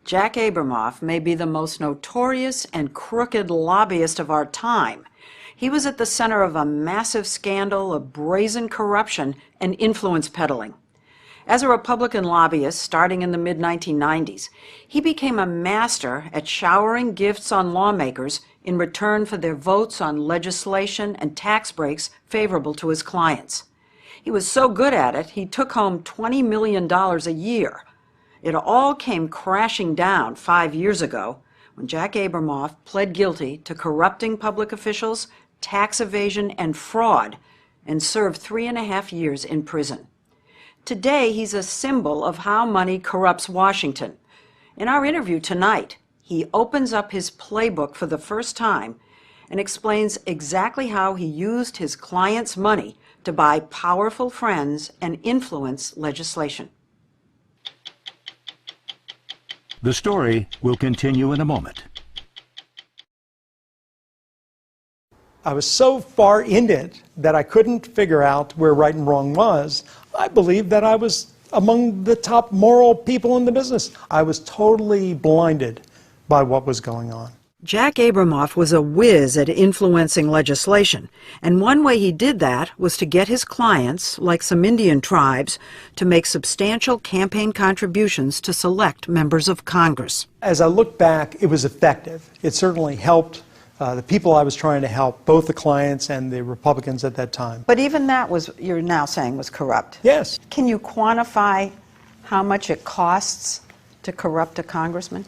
Jack Abramoff may be the most notorious and crooked lobbyist of our time. He was at the center of a massive scandal of brazen corruption and influence peddling. As a Republican lobbyist starting in the mid-1990s, he became a master at showering gifts on lawmakers in return for their votes on legislation and tax breaks favorable to his clients. He was so good at it, he took home $20 million a year. It all came crashing down 5 years ago when Jack Abramoff pled guilty to corrupting public officials, tax evasion, and fraud, and served 3.5 years in prison. Today, he's a symbol of how money corrupts Washington. In our interview tonight, he opens up his playbook for the first time and explains exactly how he used his clients' money to buy powerful friends and influence legislation. The story will continue in a moment. I was so far in it that I couldn't figure out where right and wrong was. I believed that I was among the top moral people in the business. I was totally blinded by what was going on. Jack Abramoff was a whiz at influencing legislation, and one way he did that was to get his clients, like some Indian tribes, to make substantial campaign contributions to select members of Congress. As I look back, it was effective. It certainly helped the people I was trying to help, both the clients and the Republicans at that time. But even that was, you're now saying, was corrupt. Yes. Can you quantify how much it costs to corrupt a congressman?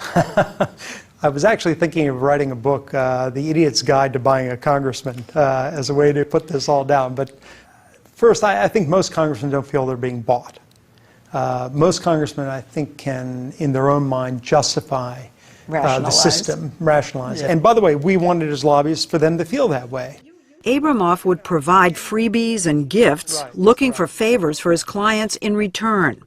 I was actually thinking of writing a book, The Idiot's Guide to Buying a Congressman, as a way to put this all down. But first, I think most congressmen don't feel they're being bought. Most congressmen, I think, can, in their own mind, justify the system, rationalize. Yeah. And by the way, we wanted as lobbyists for them to feel that way. Abramoff would provide freebies and gifts, looking for favors for his clients in return.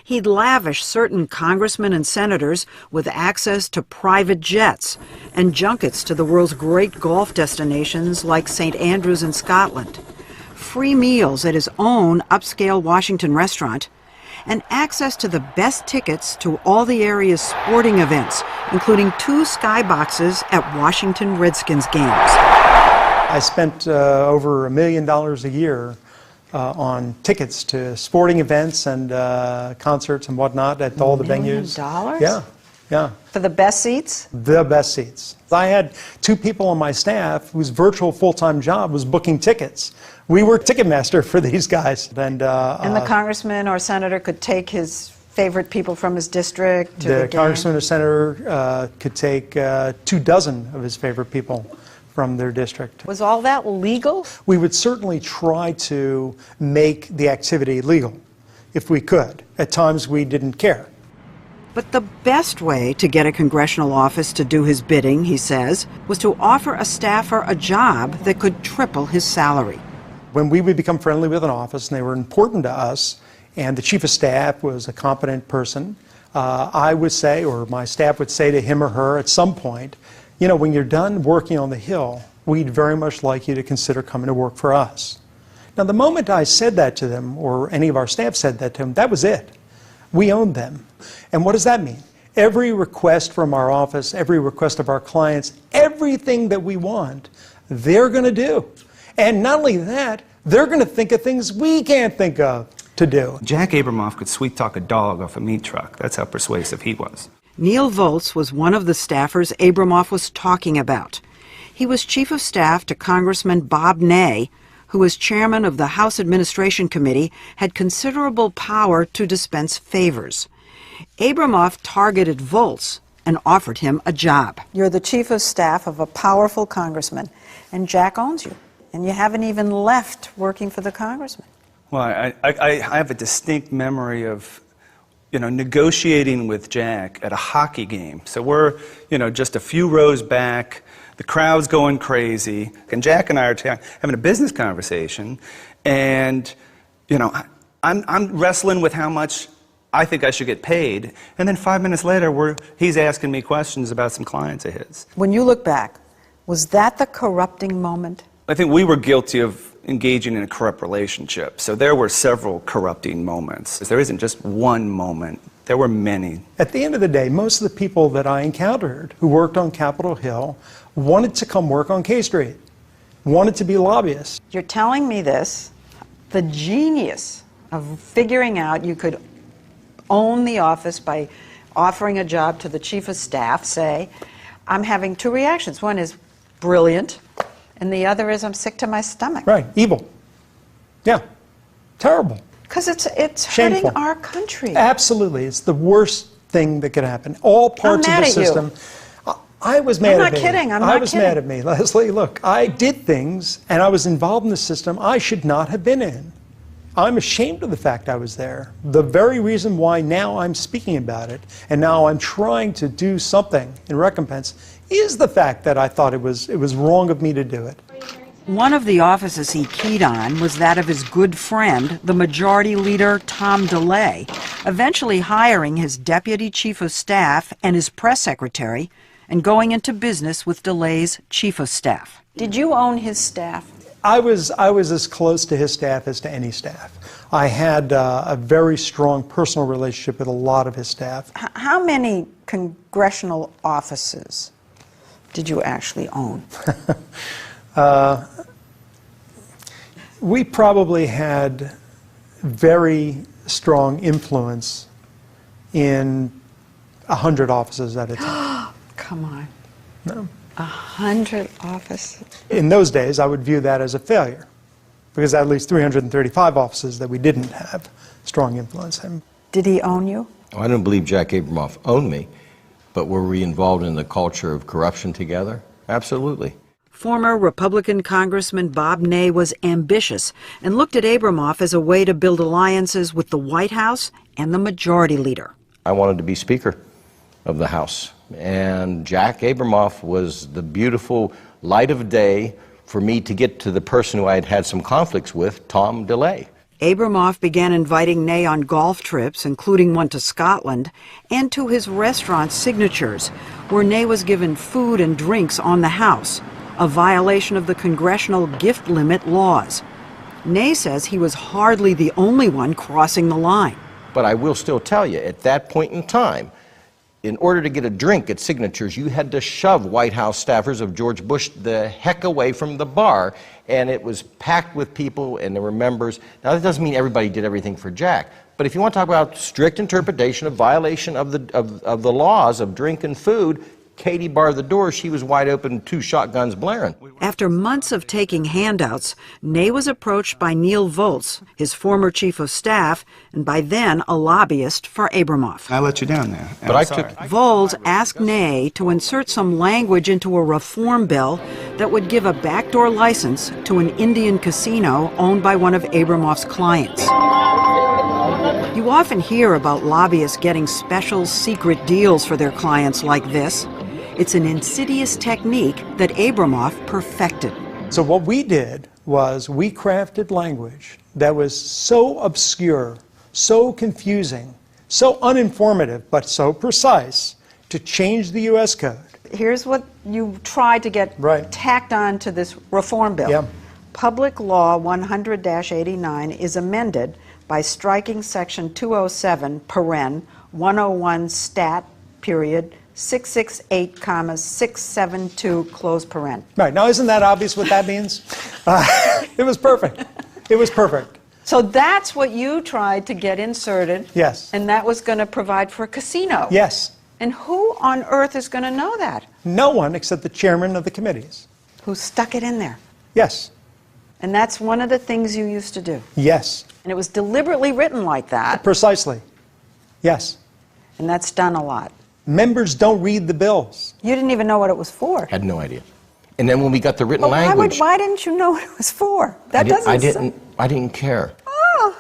He'd lavish certain congressmen and senators with access to private jets and junkets to the world's great golf destinations like St. Andrews in Scotland, free meals at his own upscale Washington restaurant, and access to the best tickets to all the area's sporting events, including 2 skyboxes at Washington Redskins games. I spent over $1 million a year on tickets to sporting events and concerts and whatnot at all the venues. $1 million? Yeah, yeah. For the best seats? The best seats. I had 2 people on my staff whose virtual full-time job was booking tickets. We were Ticketmaster for these guys. And the congressman or senator could take his favorite people from his district to the game? Congressman or senator could take 24 of his favorite people from their district. Was all that legal? We would certainly try to make the activity legal, if we could. At times we didn't care. But the best way to get a congressional office to do his bidding, he says, was to offer a staffer a job that could triple his salary. When we would become friendly with an office and they were important to us, and the chief of staff was a competent person, I would say, or my staff would say to him or her at some point, you know, when you're done working on the Hill, we'd very much like you to consider coming to work for us. Now, the moment I said that to them, or any of our staff said that to them, that was it. We owned them. And what does that mean? Every request from our office, every request of our clients, everything that we want, they're going to do. And not only that, they're going to think of things we can't think of to do. Jack Abramoff could sweet-talk a dog off a meat truck. That's how persuasive he was. Neil Volz was one of the staffers Abramoff was talking about. He was chief of staff to Congressman Bob Ney, who as chairman of the House Administration Committee had considerable power to dispense favors. Abramoff targeted Volz and offered him a job. You're the chief of staff of a powerful congressman, and Jack owns you, and you haven't even left working for the congressman. Well, I have a distinct memory of, you know, negotiating with Jack at a hockey game. So we're, you know, just a few rows back, the crowd's going crazy, and Jack and I are having a business conversation, and, you know, I'm wrestling with how much I think I should get paid, and then 5 minutes later, he's asking me questions about some clients of his. When you look back, was that the corrupting moment? I think we were guilty of engaging in a corrupt relationship. So there were several corrupting moments. There isn't just one moment. There were many. At the end of the day, most of the people that I encountered who worked on Capitol Hill wanted to come work on K Street, wanted to be lobbyists. You're telling me this, the genius of figuring out you could own the office by offering a job to the chief of staff, say, I'm having two reactions. One is brilliant, and the other is I'm sick to my stomach. Right, evil. Yeah, terrible. Because it's Shameful. hurting our country. Absolutely, it's the worst thing that could happen. All parts of mad the at you. system. I was mad I'm at not me. kidding, I'm I not was kidding. mad at me. Leslie, look, I did things and I was involved in the system I should not have been in. I'm ashamed of the fact I was there. The very reason why now I'm speaking about it and now I'm trying to do something in recompense is the fact that I thought it was wrong of me to do it. One of the offices he keyed on was that of his good friend, the Majority Leader Tom DeLay, eventually hiring his deputy chief of staff and his press secretary and going into business with DeLay's chief of staff. Did you own his staff? I was as close to his staff as to any staff. I had a very strong personal relationship with a lot of his staff. How many congressional offices did you actually own? We probably had very strong influence in 100 offices at a time. Come on. No. 100 offices? In those days, I would view that as a failure, because at least 335 offices that we didn't have strong influence in. Did he own you? I don't believe Jack Abramoff owned me, but were we involved in the culture of corruption together? Absolutely. Former Republican Congressman Bob Ney was ambitious and looked at Abramoff as a way to build alliances with the White House and the Majority Leader. I wanted to be Speaker of the House, and Jack Abramoff was the beautiful light of day for me to get to the person who I had had some conflicts with, Tom DeLay. Abramoff began inviting Ney on golf trips, including one to Scotland, and to his restaurant Signatures, where Ney was given food and drinks on the house, a violation of the congressional gift limit laws. Ney says he was hardly the only one crossing the line. But I will still tell you, at that point in time, in order to get a drink at Signatures, you had to shove White House staffers of George Bush the heck away from the bar, and it was packed with people, and there were members. Now, that doesn't mean everybody did everything for Jack, but if you want to talk about strict interpretation of violation of the laws of drink and food, Katie barred the door. She was wide open, two shotguns blaring. After months of taking handouts, Ney was approached by Neil Volz, his former chief of staff, and by then a lobbyist for Abramoff. I let you down there. But I took Volz asked Ney to insert some language into a reform bill that would give a backdoor license to an Indian casino owned by one of Abramoff's clients. You often hear about lobbyists getting special secret deals for their clients like this. It's an insidious technique that Abramoff perfected. So what we did was we crafted language that was so obscure, so confusing, so uninformative, but so precise to change the U.S. Code. Here's what you tried to get Right. tacked on to this reform bill. Yeah. Public Law 100-89 is amended by striking Section 207, paren, 101 stat, period, 668, 672, close paren. Right, now isn't that obvious what that means? It was perfect. It was perfect. So that's what you tried to get inserted. Yes. And that was going to provide for a casino. Yes. And who on earth is going to know that? No one except the chairman of the committees. Who stuck it in there? Yes. And that's one of the things you used to do. Yes. And it was deliberately written like that. Precisely. Yes. And that's done a lot. Members don't read the bills. You didn't even know what it was for. had no idea. And then when we got the written But language, why didn't you know what it was for? That I didn't care. Oh.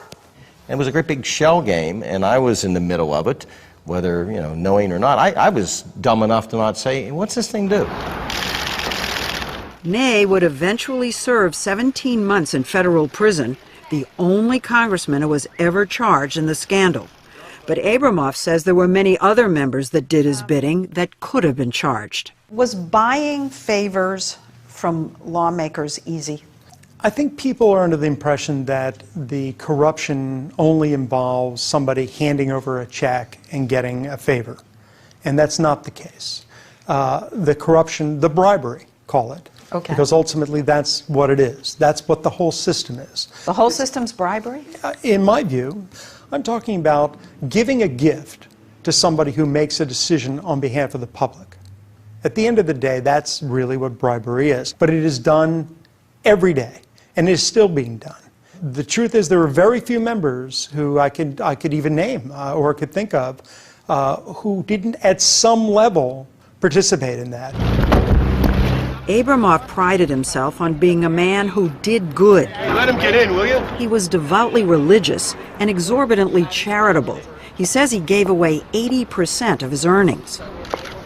It was a great big shell game, and I was in the middle of it, whether knowing or not. I was dumb enough to not say, "What's this thing do?" Ney would eventually serve 17 months in federal prison, the only congressman who was ever charged in the scandal. But Abramoff says there were many other members that did his bidding that could have been charged. Was buying favors from lawmakers easy? I think people are under the impression that the corruption only involves somebody handing over a check and getting a favor. And that's not the case. The corruption, the bribery, call it. Okay. Because ultimately that's what it is. That's what the whole system is. The whole system's bribery? In my view, I'm talking about giving a gift to somebody who makes a decision on behalf of the public. At the end of the day, that's really what bribery is. But it is done every day, and it is still being done. The truth is there are very few members who I could even name or could think of who didn't at some level participate in that. Abramoff prided himself on being a man who did good. Hey, let him get in, will you? He was devoutly religious and exorbitantly charitable. He says he gave away 80% of his earnings.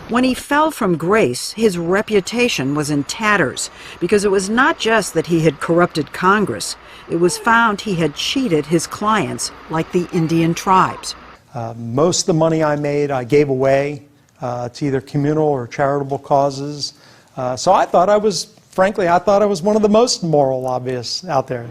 When he fell from grace, his reputation was in tatters, because it was not just that he had corrupted Congress. It was found he had cheated his clients, like the Indian tribes. Most of the money I made, I gave away to either communal or charitable causes. So I thought I was, frankly, I thought I was one of the most moral lobbyists out there.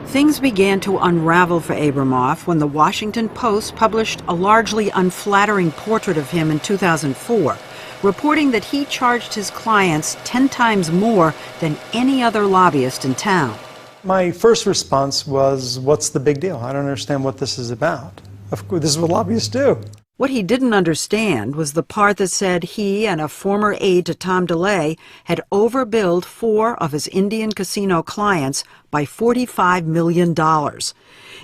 Things began to unravel for Abramoff when the Washington Post published a largely unflattering portrait of him in 2004, reporting that he charged his clients 10 times more than any other lobbyist in town. My first response was, what's the big deal? I don't understand what this is about. Of course, this is what lobbyists do. What he didn't understand was the part that said he and a former aide to Tom DeLay had overbilled 4 of his Indian casino clients by $45 million.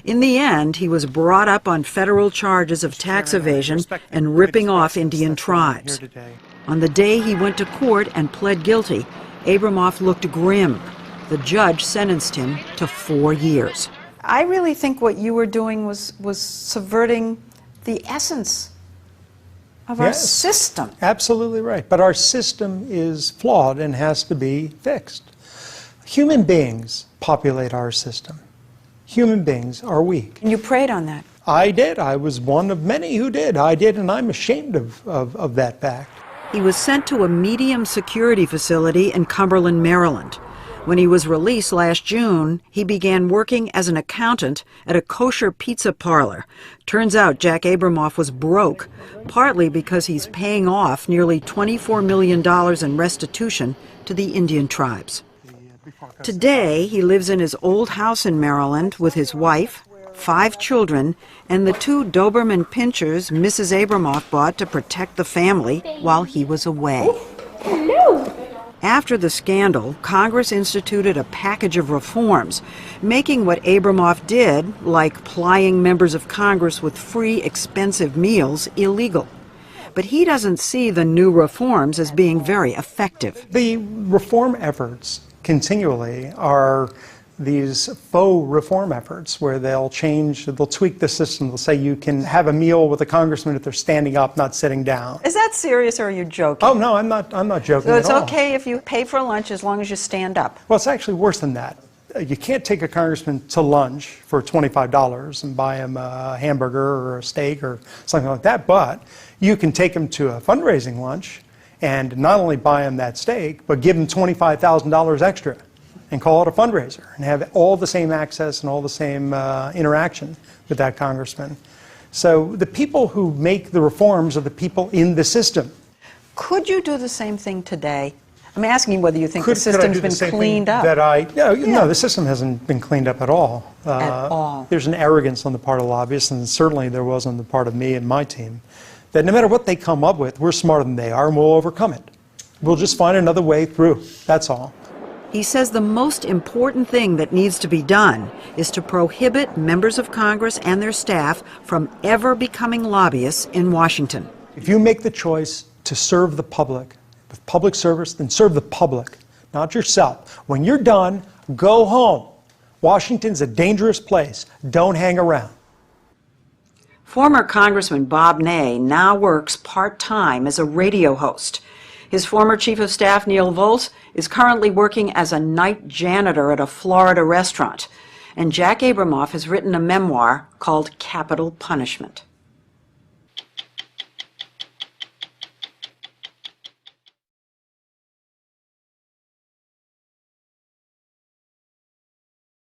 In the end, he was brought up on federal charges of tax evasion and ripping off Indian tribes. On the day he went to court and pled guilty, Abramoff looked grim. The judge sentenced him to 4 years. I really think what you were doing was subverting the essence of our system. Absolutely right. But our system is flawed and has to be fixed. Human beings populate our system. Human beings are weak. And you preyed on that. I did. I was one of many who did. I did, and I'm ashamed of that fact. He was sent to a medium security facility in Cumberland, Maryland. When he was released last June, he began working as an accountant at a kosher pizza parlor. Turns out Jack Abramoff was broke, partly because he's paying off nearly $24 million in restitution to the Indian tribes. Today, he lives in his old house in Maryland with his wife, 5 children, and the 2 Doberman pinschers Mrs. Abramoff bought to protect the family while he was away. Hello. After the scandal, Congress instituted a package of reforms, making what Abramoff did, like plying members of Congress with free, expensive meals, illegal. But he doesn't see the new reforms as being very effective. The reform efforts continually are these faux reform efforts where they'll tweak the system. They'll say you can have a meal with a congressman if they're standing up, not sitting down. Is that serious, or are you joking? Oh, no, I'm not joking So it's at all. okay if you pay for lunch as long as you stand up? Well, it's actually worse than that. You can't take a congressman to lunch for $25 and buy him a hamburger or a steak or something like that, but you can take him to a fundraising lunch and not only buy him that steak, but give him $25,000 extra and call it a fundraiser and have all the same access and all the same interaction with that congressman. So the people who make the reforms are the people in the system. Could you do the same thing today? I'm asking whether you think the system's been cleaned up. No, the system hasn't been cleaned up at all. At all. There's an arrogance on the part of lobbyists, and certainly there was on the part of me and my team, that no matter what they come up with, we're smarter than they are and we'll overcome it. We'll just find another way through, that's all. He says the most important thing that needs to be done is to prohibit members of Congress and their staff from ever becoming lobbyists in Washington. If you make the choice to serve the public, with public service, then serve the public, not yourself. When you're done, go home. Washington's a dangerous place. Don't hang around. Former Congressman Bob Ney now works part-time as a radio host. His former chief of staff, Neil Volz, is currently working as a night janitor at a Florida restaurant. And Jack Abramoff has written a memoir called Capital Punishment.